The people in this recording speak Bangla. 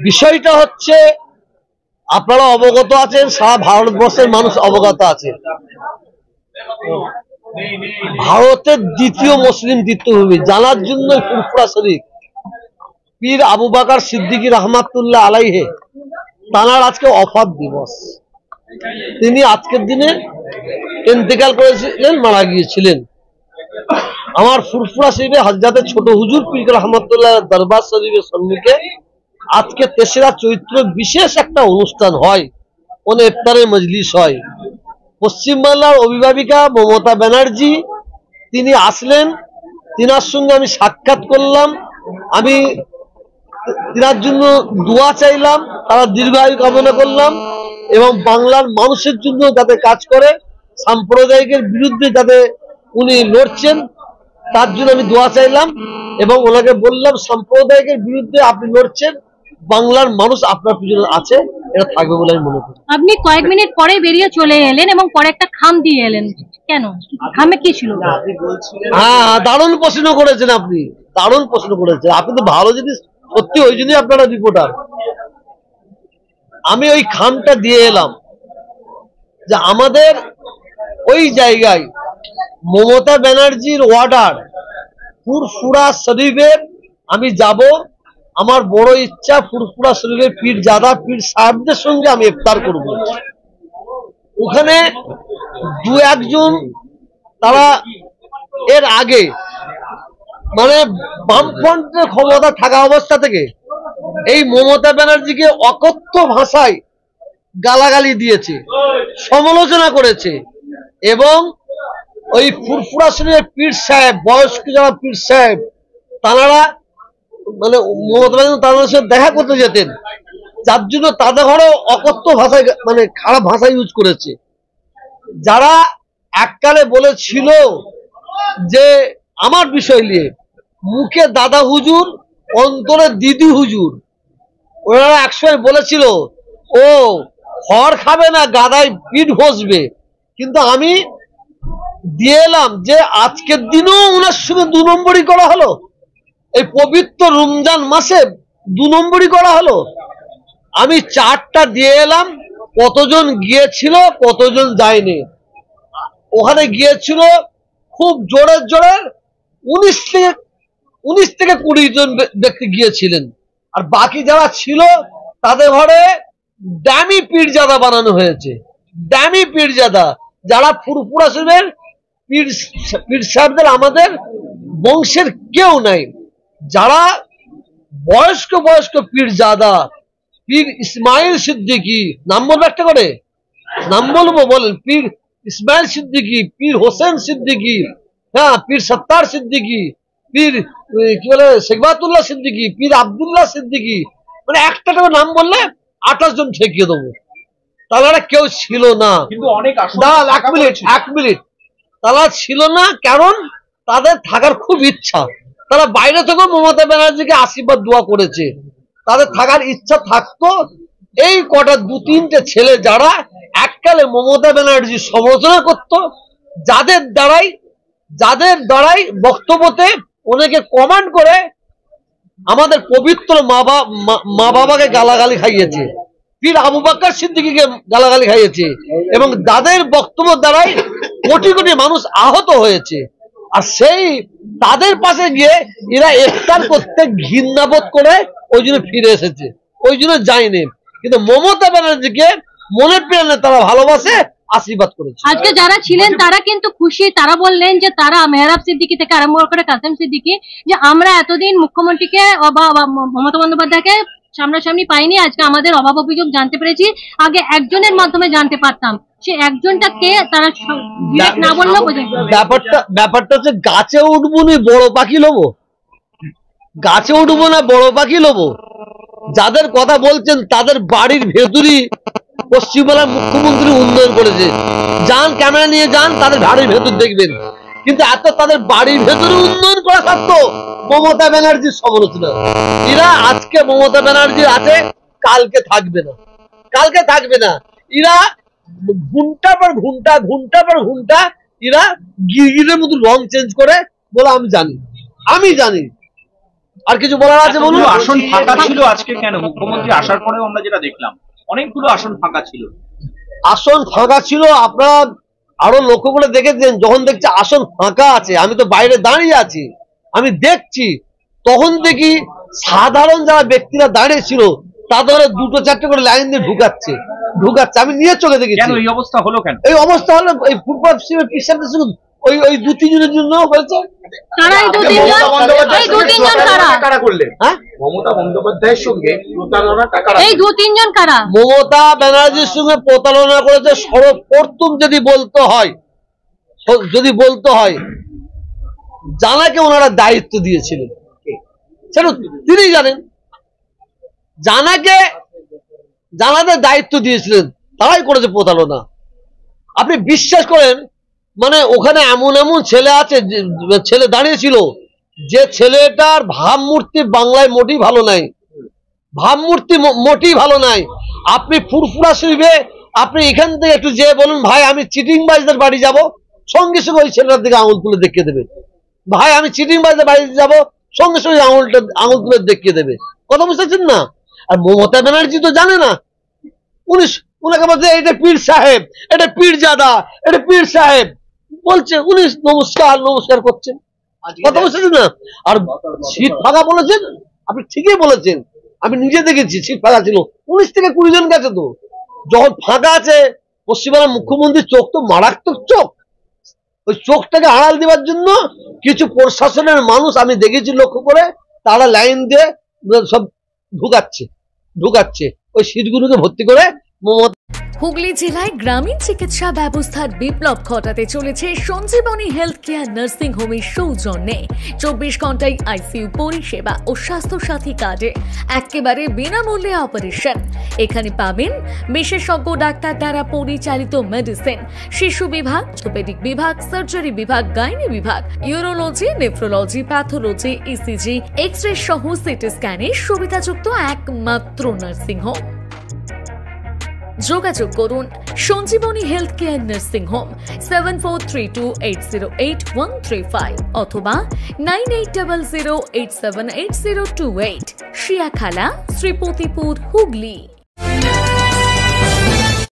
বিষয়টা হচ্ছে আপনারা অবগত আছেন, সারা ভারতবর্ষের মানুষ অবগত আছে, ভারতের দ্বিতীয় মুসলিম তীর্থভূমি জানার জন্য ফুরফুরা শরীফ পীর আবু বকর সিদ্দিকী রহমাতুল্লাহ আলাইহে তানার আজকে ওফাত দিবস। তিনি আজকের দিনে ইন্তেকাল করেছিলেন, মারা গিয়েছিলেন। আমার ফুরফুরা শরীফে হযরত ছোট হুজুর পীর রহমাতুল্লাহ দরবার শরীফের সম্মুখে আজকে ৩রা চৈত্র বিশেষ একটা অনুষ্ঠান হয়, কোন ইফতারের মজলিস হয়। পশ্চিমবাংলার অভিভাবিকা মমতা ব্যানার্জি তিনি আসলেন, তিনার সঙ্গে আমি সাক্ষাৎ করলাম, আমি তিনার জন্য দোয়া চাইলাম, তারা দীর্ঘায়ু কামনা করলাম এবং বাংলার মানুষের জন্য যাতে কাজ করে, সাম্প্রদায়িকের বিরুদ্ধে যাতে উনি লড়ছেন তার জন্য আমি দোয়া চাইলাম এবং ওনাকে বললাম সাম্প্রদায়িকের বিরুদ্ধে আপনি লড়ছেন, বাংলার মানুষ আপনার পিছনে আছে, এটা থাকবে বলে আমি মনে করি। আপনি কয়েক মিনিট পরে বেরিয়ে চলে এলেন এবং পরে একটা খাম দিয়ে এলেন, কেন? খামে কি ছিল? হ্যাঁ, দারুণ প্রশ্ন করেছেন আপনি, দারুণ প্রশ্ন করেছেন আপনি, তো ভালো জিনিস, সত্যি ওই জন্যই আপনারা রিপোর্টার। আমি ওই খামটা দিয়ে এলাম যে আমাদের ওই জায়গায় মমতা ব্যানার্জির অর্ডার ফুরফুরা শরীফের আমি যাব, আমার বড় ইচ্ছা ফুরফুরা শরীফের পীর জাদা পীর সাহেবদের সঙ্গে আমি ইফতার করব। ওখানে দু একজন তারা এর আগে মানে বামফ্রন্টের ক্ষমতা থাকা অবস্থা থেকে এই মমতা ব্যানার্জিকে অকথ্য ভাষায় গালাগালি দিয়েছে, সমালোচনা করেছে এবং ওই ফুরফুরা শরীফের পীর সাহেব, বয়স্ক যারা পীর সাহেব, তারা মানে মমতা ব্যানার্জি তাদের সাথে দেখা করতে যেতেন, যার জন্য তাদের ঘরেও অকথ্য ভাষায় মানে খারাপ ভাষা ইউজ করেছে। যারা এককালে বলেছিল যে আমার বিষয় নিয়ে মুখে দাদা হুজুর অন্তরে দিদি হুজুর, ওনারা একসময় বলেছিল ও খড় খাবে না গাদায় পিঠ ঘষবে, কিন্তু আমি দিয়ে এলাম যে আজকের দিনও ওনার সঙ্গে ২ নম্বরই করা হলো, এই পবিত্র রমজান মাসে ২ নম্বরই করা হলো। আমি চার্টটা দিয়ে এলাম, কতজন গিয়েছিল কতজন যায়নি। ওখানে গিয়েছিল খুব জোরে জোরে 19 থেকে 20 জন ব্যক্তি গিয়েছিলেন, আর বাকি যারা ছিল তাদের ঘরে ড্যামি পীরজাদা বানানো হয়েছে, ড্যামি পীরজাদা, যারা ফুরফুরা শরীফের পীর সাহেবদের আমাদের বংশের কেউ নাই। যারা বয়স্ক বয়স্ক পীরজাদা, পীর ইসমাইল সিদ্দিকী, নাম বলবো একটা করে, নাম বলবো বলেন, পীর ইসমাইল সিদ্দিকী, পীর হোসেন সিদ্দিকী, হ্যাঁ, পীর সত্তার সিদ্দিকী, পীর কি বলে শেখবাতুল্লাহ সিদ্দিকী, পীর আব্দুল্লাহ সিদ্দিকী, মানে একটা নাম বললে 28 জন ঠেকিয়ে দেবো। তারা কেউ ছিল না, এক মিনিট, তারা ছিল না, কারণ তাদের থাকার খুব ইচ্ছা, তারা বাইরে থেকেও মমতা ব্যানার্জিকে আশীর্বাদ দোয়া করেছে, তাদের থাকার ইচ্ছা থাকতো। এই কটা 2-3টে ছেলে যারা এককালে মমতা ব্যানার্জি সমালোচনা করত, যাদের দ্বারাই বক্তব্যতে অনেকে কমেন্ট করে আমাদের পবিত্র মা বাবাকে গালাগালি খাইয়েছে, পীর আবু বকর সিদ্দিকীকে গালাগালি খাইয়েছে এবং তাদের বক্তব্য দ্বারাই কোটি কোটি মানুষ আহত হয়েছে। আর সেই তাদের পাশে গিয়ে এরা ইফতার করতে ঘৃণাবোধ করে ওই জন্য ফিরে এসেছে, ওই জন্য যায়নি, কিন্তু মমতা ব্যানার্জিকে মনে প্রাণে তারা ভালোবাসে, আশীর্বাদ করেছে। আজকে যারা ছিলেন তারা কিন্তু খুশি, তারা বললেন যে তারা মেহরাব সিদ্দিকী থেকে আরম্ভ করে কাসেম সিদ্দিকী, যে আমরা এতদিন মুখ্যমন্ত্রীকে মমতা বন্দ্যোপাধ্যায়কে সামনাসামনি পাইনি, আজকে আমাদের অভাব অভিযোগ জানতে পেরেছি, আগে একজনের মাধ্যমে জানতে পারতাম, সে একজনটা কে তারা না বললেও ব্যাপারটা হচ্ছে গাছে উঠবো না বড় পাখি লোবো, গাছে উঠবো না বড় পাখি লোবো। যাদের কথা বলছেন তাদের বাড়ির ভেতরই পশ্চিমবাংলার মুখ্যমন্ত্রী উন্নয়ন করেছে, যান ক্যামেরা নিয়ে যান, তাদের বাড়ির ভেতর দেখবেন, কিন্তু এত তাদের বাড়ির ভেতরে উন্নয়ন করা থাকতো মমতা ব্যানার্জির সমালোচনা। এরা আজকে মমতা ব্যানার্জি আছে, কালকে থাকবে না, কালকে থাকবে না। এরা ঘন্টা পর ঘন্টা এরা গিরগিরের মতো রং চেঞ্জ করে বলে আমি জানি। আর কিছু বলার আছে বলুন। আসন ফাঁকা ছিল আজকে কেন? মুখ্যমন্ত্রী আসার পরেও আমরা যেটা দেখলাম অনেকগুলো আসন ফাঁকা ছিল। আসন ফাঁকা ছিল, আপনারা আরো লক্ষ্য করে দেখেছেন, যখন দেখছি আসন ফাঁকা আছে, আমি তো বাইরে দাঁড়িয়ে আছি, আমি দেখছি, তখন দেখি সাধারণ যারা ব্যক্তিরা দাঁড়িয়ে ছিল তাদের 2-4টে করে লাইন দিয়ে ঢুকাচ্ছে, আমি নিয়ে চোখে দেখেছি। কেন এই অবস্থা হলো কেন? এই অবস্থা হলো এই ফুটপাত ওই 2-3 জনের জন্য হয়েছে। কারা এই 2-3 জন? কারা করলেন? হ্যাঁ, মমতা বন্দ্যোপাধ্যায়ের সঙ্গে প্রতারণাটা কারা? এই 2-3 জন কারা? মমতা ব্যানার্জির সঙ্গে প্রতারণা করেছে সর্বপ্রথম যদি বলতে হয় জানাকে ওনারা দায়িত্ব দিয়েছিলেন, সেটা তিনি জানেন। জানাদের দায়িত্ব দিয়েছিলেন, তারাই করেছে প্রতারণা। আপনি বিশ্বাস করেন, মানে ওখানে এমন ছেলে আছে, ছেলে দাঁড়িয়েছিল, যে ছেলেটার ভাবমূর্তি বাংলায় মোটেই ভালো নাই, আপনি ফুরফুরা শরীফে আপনি এখান থেকে একটু যে বলুন, ভাই আমি চিটিংবাজদের বাড়ি যাব, সঙ্গে সঙ্গে ওই ছেলেটার দিকে আঙুল তুলে দেখিয়ে দেবে। ভাই আমি চিটিংবাজদের বাড়ি যাব, সঙ্গে সঙ্গে আঙুল তুলে দেখিয়ে দেবে। কথা বুঝতেছেন না? আর মমতা ব্যানার্জি তো জানে না, উনাকে বলছে এটা পীর সাহেব, এটা পীরজাদা, এটা পীর সাহেব বলছে, উনি নমস্কার করছেন। কথা বুঝতেছেন না? আর সিট ফাঁকা বলেছেন, আপনি ঠিকই বলেছেন, আমি নিজে দেখেছি সিট ফাঁকা ছিল, 19 থেকে 20 জন গেছে। তো যখন ফাঁকা আছে, পশ্চিমবাংলার মুখ্যমন্ত্রীর চোখ তো মারাত্মক চোখ, ওই চোখটাকে আড়াল দেওয়ার জন্য কিছু প্রশাসনের মানুষ আমি দেখেছি লক্ষ্য করে, তারা লাইন দিয়ে সব ঢুকাচ্ছে ওই সিটগুলোকে ভর্তি করে। হুগলি জেলায় গ্রামীণ চিকিৎসা ব্যবস্থার বিপ্লব ঘটাতে চলেছে সঞ্জীবনী হেলথ কেয়ার নার্সিং হোমের সৌজন্যে 24 ঘন্টায় আইসিইউ পরিষেবা ও স্বাস্থ্যসাথী কার্ডে একেবারে বিনামূল্যে অপারেশন। এখানে পাবেন বিশেষজ্ঞ ডাক্তার দ্বারা পরিচালিত মেডিসিন, শিশু বিভাগ, অর্থোপেডিক বিভাগ, সার্জারি বিভাগ, গাইনি বিভাগ, urology, nephrology, pathology, ECG, x-ray সহ সিটি স্ক্যানের সুবিধাযুক্ত একমাত্র নার্সিং হোম। যোগাযোগ করুন Sanjeevani health care nursing home 7432808135 অথবা 9800878028, শিয়াখালা, শ্রীপতিপুর, হুগলি।